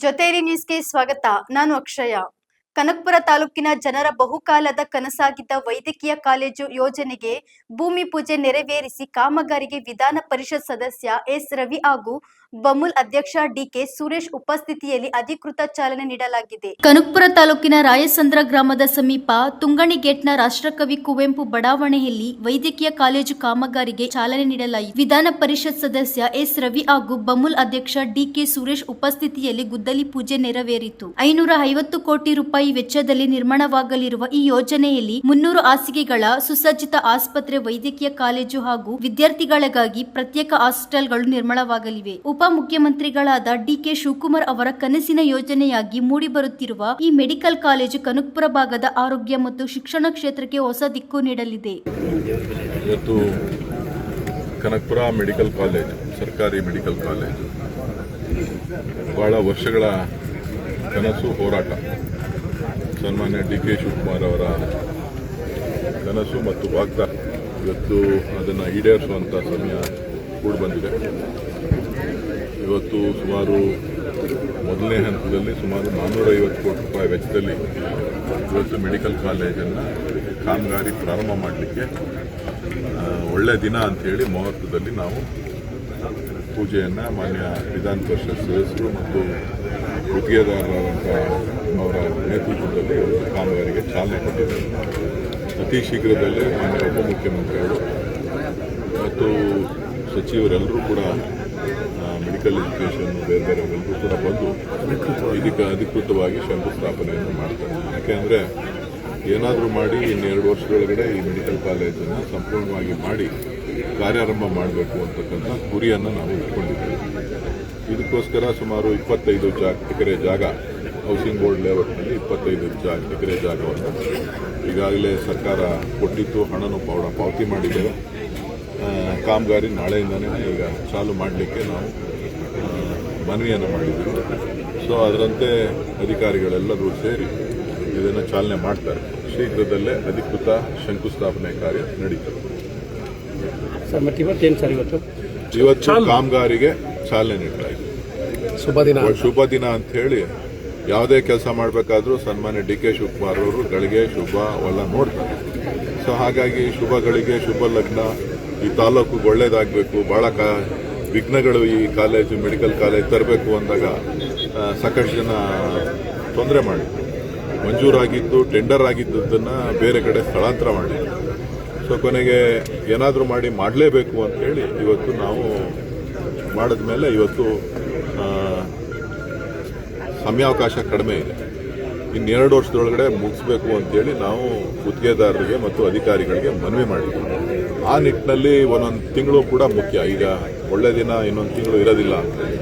ಜೊತೆಯಲ್ಲಿ ನ್ಯೂಸ್ಗೆ ಸ್ವಾಗತ. ನಾನು ಅಕ್ಷಯ. ಕನಕಪುರ ತಾಲೂಕಿನ ಜನರ ಬಹುಕಾಲದ ಕನಸಾಗಿದ್ದ ವೈದ್ಯಕೀಯ ಕಾಲೇಜು ಯೋಜನೆಗೆ ಭೂಮಿ ಪೂಜೆ ನೆರವೇರಿಸಿ ಕಾಮಗಾರಿಗೆ ವಿಧಾನ ಪರಿಷತ್ ಸದಸ್ಯ ಎಸ್ ರವಿ ಹಾಗೂ ಬಮೂಲ್ ಅಧ್ಯಕ್ಷ ಡಿಕೆ ಸುರೇಶ್ ಉಪಸ್ಥಿತಿಯಲ್ಲಿ ಅಧಿಕೃತ ಚಾಲನೆ ನೀಡಲಾಗಿದೆ. ಕನಕಪುರ ತಾಲೂಕಿನ ರಾಯಸಂದ್ರ ಗ್ರಾಮದ ಸಮೀಪ ತುಂಗಣಿ ಗೇಟ್ನ ರಾಷ್ಟ್ರಕವಿ ಕುವೆಂಪು ಬಡಾವಣೆಯಲ್ಲಿ ವೈದ್ಯಕೀಯ ಕಾಲೇಜು ಕಾಮಗಾರಿಗೆ ಚಾಲನೆ ನೀಡಲಾಯಿತು. ವಿಧಾನ ಪರಿಷತ್ ಸದಸ್ಯ ಎಸ್ ರವಿ ಹಾಗೂ ಬಮೂಲ್ ಅಧ್ಯಕ್ಷ ಡಿಕೆ ಸುರೇಶ್ ಉಪಸ್ಥಿತಿಯಲ್ಲಿ ಗುದ್ದಲಿ ಪೂಜೆ ನೆರವೇರಿತು. 550 ಕೋಟಿ ರೂಪಾಯಿ ವೆಚ್ಚದಲ್ಲಿ ನಿರ್ಮಾಣವಾಗಲಿರುವ ಈ ಯೋಜನೆಯಲ್ಲಿ 300 ಹಾಸಿಗೆಗಳ ಸುಸಜ್ಜಿತ ಆಸ್ಪತ್ರೆ, ವೈದ್ಯಕೀಯ ಕಾಲೇಜು ಹಾಗೂ ವಿದ್ಯಾರ್ಥಿಗಳಿಗಾಗಿ ಪ್ರತ್ಯೇಕ ಹಾಸ್ಟೆಲ್ಗಳು ನಿರ್ಮಾಣವಾಗಲಿವೆ. ಉಪಮುಖ್ಯಮಂತ್ರಿಗಳಾದ ಡಿಕೆ ಶಿವಕುಮಾರ್ ಅವರ ಕನಸಿನ ಯೋಜನೆಯಾಗಿ ಮೂಡಿಬರುತ್ತಿರುವ ಈ ಮೆಡಿಕಲ್ ಕಾಲೇಜು ಕನಕಪುರ ಭಾಗದ ಆರೋಗ್ಯ ಮತ್ತು ಶಿಕ್ಷಣ ಕ್ಷೇತ್ರಕ್ಕೆ ಹೊಸ ದಿಕ್ಕು ನೀಡಲಿದೆ. ಇವತ್ತು ಕನಕಪುರ ಮೆಡಿಕಲ್ ಕಾಲೇಜು, ಸರ್ಕಾರಿ ಮೆಡಿಕಲ್ ಕಾಲೇಜು ಬಹಳ ವರ್ಷಗಳ ಕನಸು, ಹೋರಾಟ. ಸನ್ಮಾನ್ಯ ಡಿಕೆ ಶಿವಕುಮಾರ್ ಅವರ ಕನಸು ಮತ್ತು ವಾಗ್ದಾನ ಇವತ್ತು ಅದನ್ನು ಈಡೇರಿಸುವಂಥ ಸಮಯ ಕೂಡ ಬಂದಿದೆ. ಇವತ್ತು ಸುಮಾರು ಮೊದಲನೇ ಹಂತದಲ್ಲಿ ಸುಮಾರು 450 ಕೋಟಿ ರೂಪಾಯಿ ವೆಚ್ಚದಲ್ಲಿ ಇವತ್ತು ಮೆಡಿಕಲ್ ಕಾಲೇಜನ್ನು ಕಾಮಗಾರಿ ಪ್ರಾರಂಭ ಮಾಡಲಿಕ್ಕೆ ಒಳ್ಳೆಯ ದಿನ ಅಂಥೇಳಿ ಮುಹೂರ್ತದಲ್ಲಿ ನಾವು ಪೂಜೆಯನ್ನು ಮಾನ್ಯ ವಿಧಾನ ಪರಿಷತ್ ಸದಸ್ಯರು ಮತ್ತು ಗುತ್ತಿಗೆದಾರರಾದಂಥ ಅವರ ನೇತೃತ್ವದಲ್ಲಿ ಕಾಮಗಾರಿಗೆ ಚಾಲನೆ ಕೊಟ್ಟಿದ್ದಾರೆ. ಅತಿ ಶೀಘ್ರದಲ್ಲೇ ಮಾನ್ಯ ಉಪಮುಖ್ಯಮಂತ್ರಿಗಳು ಮತ್ತು ಸಚಿವರೆಲ್ಲರೂ ಕೂಡ ಮೆಡಿಕಲ್ ಎಜುಕೇಷನ್ ಬೇರೆ ಬೇರೆಯವರೆಲ್ಲರೂ ಕೂಡ ಬಂದು ಇದಕ್ಕೆ ಅಧಿಕೃತವಾಗಿ ಶಂಕುಸ್ಥಾಪನೆಯನ್ನು ಮಾಡ್ತಾರೆ. ಯಾಕೆಂದರೆ ಏನಾದರೂ ಮಾಡಿ ಇನ್ನು 2 ವರ್ಷದೊಳಗಡೆ ಈ ಮೆಡಿಕಲ್ ಕಾಲೇಜನ್ನು ಸಂಪೂರ್ಣವಾಗಿ ಮಾಡಿ ಕಾರ್ಯಾರಂಭ ಮಾಡಬೇಕು ಅಂತಕ್ಕಂಥ ಗುರಿಯನ್ನು ನಾವು ಇಟ್ಕೊಂಡಿದ್ದೇವೆ. ಇದಕ್ಕೋಸ್ಕರ ಸುಮಾರು 25 ಎಕರೆ ಜಾಗ, ಹೌಸಿಂಗ್ ಬೋರ್ಡ್ ಲೇಔಟ್ನಲ್ಲಿ 25 ಎಕರೆ ಜಾಗವನ್ನು ಈಗಾಗಲೇ ಸರ್ಕಾರ ಕೊಟ್ಟಿತ್ತು. ಹಣನೂ ಪಾವತಿ ಮಾಡಿದ್ದೇವೆ. ಕಾಮಗಾರಿ ನಾಳೆಯಿಂದನೇ ಈಗ ಚಾಲು ಮಾಡಲಿಕ್ಕೆ ನಾವು ಮನವಿಯನ್ನು ಮಾಡಿದ್ದೀವಿ. ಸೊ ಅದರಂತೆ ಅಧಿಕಾರಿಗಳೆಲ್ಲರೂ ಸೇರಿ ಇದನ್ನು ಚಾಲನೆ ಮಾಡ್ತಾರೆ. ಶೀಘ್ರದಲ್ಲೇ ಅಧಿಕೃತ ಶಂಕುಸ್ಥಾಪನೆ ಕಾರ್ಯ ನಡೀತದೆ. ಇವತ್ತು ಕಾಮಗಾರಿಗೆ ಚಾಲನೆ ನೀಡಲಾಗಿದೆ. ಶುಭ ದಿನ ಅಂತ ಹೇಳಿ ಯಾವುದೇ ಕೆಲಸ ಮಾಡಬೇಕಾದ್ರೂ ಸನ್ಮಾನ್ಯ ಡಿಕೆ ಶಿವಕುಮಾರ್ ಅವರು ಗಳಿಗೆ ಶುಭ ಅವೆಲ್ಲ ನೋಡ್ತಾರೆ. ಸೊ ಹಾಗಾಗಿ ಶುಭಗಳಿಗೆ ಶುಭ ಲಗ್ನ, ಈ ತಾಲೂಕು ಒಳ್ಳೇದಾಗಬೇಕು, ಭಾಳ ವಿಘ್ನಗಳು ಈ ಕಾಲೇಜು ಮೆಡಿಕಲ್ ಕಾಲೇಜ್ ತರಬೇಕು ಅಂದಾಗ ಸಾಕಷ್ಟು ಜನ ತೊಂದರೆ ಮಾಡಿದ್ರು. ಮಂಜೂರಾಗಿದ್ದು ಟೆಂಡರ್ ಆಗಿದ್ದನ್ನು ಬೇರೆ ಕಡೆ ಸ್ಥಳಾಂತರ ಮಾಡಿದ್ರು. ಸೊ ಕೊನೆಗೆ ಏನಾದರೂ ಮಾಡಲೇಬೇಕು ಅಂತೇಳಿ ಇವತ್ತು ನಾವು ಮಾಡಿದ ಮೇಲೆ ಇವತ್ತು ಸಮಯಾವಕಾಶ ಕಡಿಮೆ ಇದೆ. ಇನ್ನು 2 ವರ್ಷದೊಳಗಡೆ ಮುಗಿಸ್ಬೇಕು ಅಂತೇಳಿ ನಾವು ಗುತ್ತಿಗೆದಾರರಿಗೆ ಮತ್ತು ಅಧಿಕಾರಿಗಳಿಗೆ ಮನವಿ ಮಾಡಿದ್ವಿ. ಆ ನಿಟ್ಟಿನಲ್ಲಿ ಒಂದೊಂದು ತಿಂಗಳು ಕೂಡ ಮುಖ್ಯ. ಈಗ ಒಳ್ಳೆ ದಿನ ಇನ್ನೊಂದು ತಿಂಗಳು ಇರೋದಿಲ್ಲ ಅಂತೇಳಿ.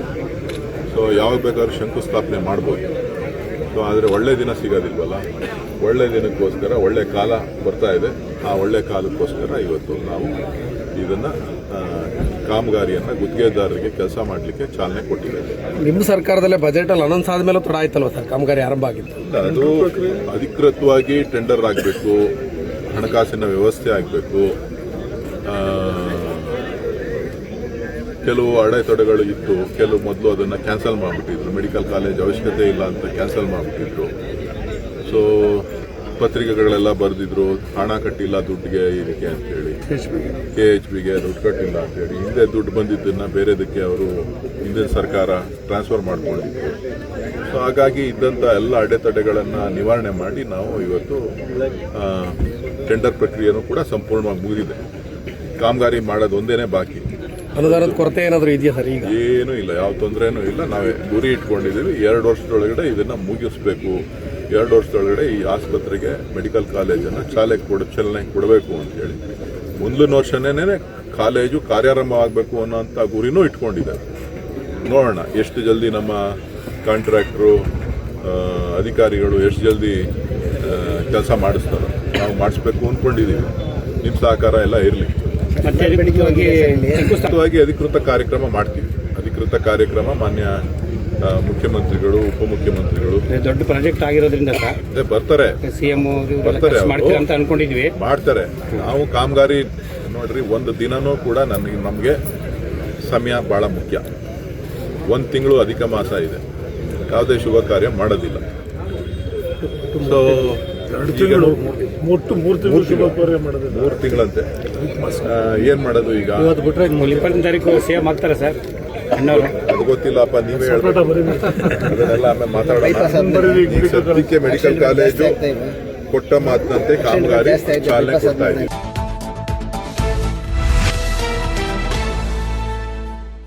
ಸೊ ಯಾವಾಗ ಬೇಕಾದ್ರೂ ಶಂಕುಸ್ಥಾಪನೆ ಮಾಡ್ಬೋದು. ಸೊ ಆದರೆ ಒಳ್ಳೆ ದಿನ ಸಿಗೋದಿಲ್ವಲ್ಲ. ಒಳ್ಳೆ ದಿನಕ್ಕೋಸ್ಕರ ಒಳ್ಳೆ ಕಾಲ ಬರ್ತಾ ಇದೆ. ಆ ಒಳ್ಳೆ ಕಾಲಕ್ಕೋಸ್ಕರ ಇವತ್ತು ನಾವು ಇದನ್ನು ಕಾಮಗಾರಿಯನ್ನು ಗುತ್ತಿಗೆದಾರರಿಗೆ ಕೆಲಸ ಮಾಡಲಿಕ್ಕೆ ಚಾಲನೆ ಕೊಟ್ಟಿದ್ದೇವೆ. ನಿಮ್ಮ ಸರ್ಕಾರದಲ್ಲೇ ಬಜೆಟಲ್ಲಿ ಅನೌನ್ಸ್ ಆದಮೇಲೆ ತಡ ಆಯ್ತಲ್ವ ಸರ್ ಕಾಮಗಾರಿ ಆರಂಭ ಆಗಿತ್ತು? ಅದು ಅಧಿಕೃತವಾಗಿ ಟೆಂಡರ್ ಆಗಬೇಕು, ಹಣಕಾಸಿನ ವ್ಯವಸ್ಥೆ ಆಗಬೇಕು. ಕೆಲವು ಅಡೆತಡೆಗಳು ಇತ್ತು. ಕೆಲವು ಮೊದಲು ಅದನ್ನು ಕ್ಯಾನ್ಸಲ್ ಮಾಡಿಬಿಟ್ಟಿದ್ರು. ಮೆಡಿಕಲ್ ಕಾಲೇಜ್ ಅವಶ್ಯಕತೆ ಇಲ್ಲ ಅಂತ ಕ್ಯಾನ್ಸಲ್ ಮಾಡಿಬಿಟ್ಟಿದ್ರು. ಸೊ ಪತ್ರಿಕೆಗಳೆಲ್ಲ ಬರೆದಿದ್ರು, ಹಣ ಕಟ್ಟಿಲ್ಲ ದುಡ್ಡಿಗೆ ಇದಕ್ಕೆ ಅಂತೇಳಿ, KHBಗೆ ದುಡ್ಡು ಕಟ್ಟಿಲ್ಲ ಅಂತೇಳಿ. ಹಿಂದೆ ದುಡ್ಡು ಬಂದಿದ್ದನ್ನು ಬೇರೆದಕ್ಕೆ ಅವರು ಹಿಂದಿನ ಸರ್ಕಾರ ಟ್ರಾನ್ಸ್ಫರ್ ಮಾಡ್ಕೊಂಡಿದ್ರು. ಸೊ ಹಾಗಾಗಿ ಇದ್ದಂಥ ಎಲ್ಲ ಅಡೆತಡೆಗಳನ್ನು ನಿವಾರಣೆ ಮಾಡಿ ನಾವು ಇವತ್ತು ಟೆಂಡರ್ ಪ್ರಕ್ರಿಯೆನೂ ಕೂಡ ಸಂಪೂರ್ಣವಾಗಿ ಮುಗಿದಿದೆ. ಕಾಮಗಾರಿ ಮಾಡೋದು ಒಂದೇನೇ ಬಾಕಿ. ಅನುದಾನದ ಕೊರತೆ ಏನಾದರೂ ಇದೆಯಾ ಸರ್? ಈಗ ಏನೂ ಇಲ್ಲ, ಯಾವ ತೊಂದರೆನೂ ಇಲ್ಲ. ನಾವೇ ಗುರಿ ಇಟ್ಕೊಂಡಿದ್ದೀವಿ. 2 ವರ್ಷದೊಳಗಡೆ ಇದನ್ನು ಮುಗಿಸ್ಬೇಕು. 2 ವರ್ಷದೊಳಗಡೆ ಈ ಆಸ್ಪತ್ರೆಗೆ ಮೆಡಿಕಲ್ ಕಾಲೇಜನ್ನು ಚಾಲನೆ ಕೊಡಬೇಕು ಅಂತೇಳಿ ಮುಂದಿನ ವರ್ಷನೇ ಕಾಲೇಜು ಕಾರ್ಯಾರಂಭ ಆಗಬೇಕು ಅನ್ನೋಂಥ ಗುರಿನೂ ಇಟ್ಕೊಂಡಿದ್ದಾರೆ. ನೋಡೋಣ ಎಷ್ಟು ಜಲ್ದಿ ನಮ್ಮ ಕಾಂಟ್ರಾಕ್ಟ್ರು ಅಧಿಕಾರಿಗಳು ಎಷ್ಟು ಜಲ್ದಿ ಕೆಲಸ ಮಾಡಿಸ್ತಾರೆ. ನಾವು ಮಾಡಿಸ್ಬೇಕು ಅಂದ್ಕೊಂಡಿದ್ದೀವಿ. ನಿಮ್ಮ ಸಹಕಾರ ಎಲ್ಲ ಇರಲಿ. ಅಧಿಕೃತ ಕಾರ್ಯಕ್ರಮ ಮಾಡ್ತೀವಿ. ಅಧಿಕೃತ ಕಾರ್ಯಕ್ರಮ ಮಾನ್ಯ ಮುಖ್ಯಮಂತ್ರಿಗಳು, ಉಪಮುಖ್ಯಮಂತ್ರಿಗಳು ದೊಡ್ಡ ಪ್ರಾಜೆಕ್ಟ್ ಆಗಿರೋದ್ರಿಂದ ಬರ್ತಾರೆ, ಸಿಎಂ ಅಂತ ಅನ್ಕೊಂಡಿದ್ವಿ. ಮಾಡ್ತಾರೆ. ನಾವು ಕಾಮಗಾರಿ ನೋಡ್ರಿ, ಒಂದು ದಿನನೂ ಕೂಡ ನಮಗೆ ಸಮಯ ಬಹಳ ಮುಖ್ಯ. 1 ತಿಂಗಳು ಅಧಿಕ ಮಾಸ ಇದೆ. ಯಾವುದೇ ಶುಭ ಕಾರ್ಯ ಮಾಡೋದಿಲ್ಲ. ಸೊ ಮೂರು ತಿಂಗಳಂತೆ ಏನ್ ಮಾಡೋದು ಈಗ? ಇವತ್ತು ಬಿಟ್ರೆ 20 ತಾರೀಕು ಸೇಮ್ ಆಗ್ತಾರೆ ಸರ್ ಅಣ್ಣವರು. ಅದು ಗೊತ್ತಿಲ್ಲಪ್ಪ, ನೀವೇ ಹೇಳ್ಬೇಕು. ಅದನ್ನೆಲ್ಲ ಆಮೇಲೆ ಮಾತಾಡೋಣ. ಈಗ ಸದ್ಯಕ್ಕೆ ಮೆಡಿಕಲ್ ಕಾಲೇಜು ಕೊಟ್ಟ ಮಾತಿನಂತೆ ಕಾಮಗಾರಿ ಚಾಲನೆ ಕೊಡ್ತಾ ಇದ್ದೀವಿ.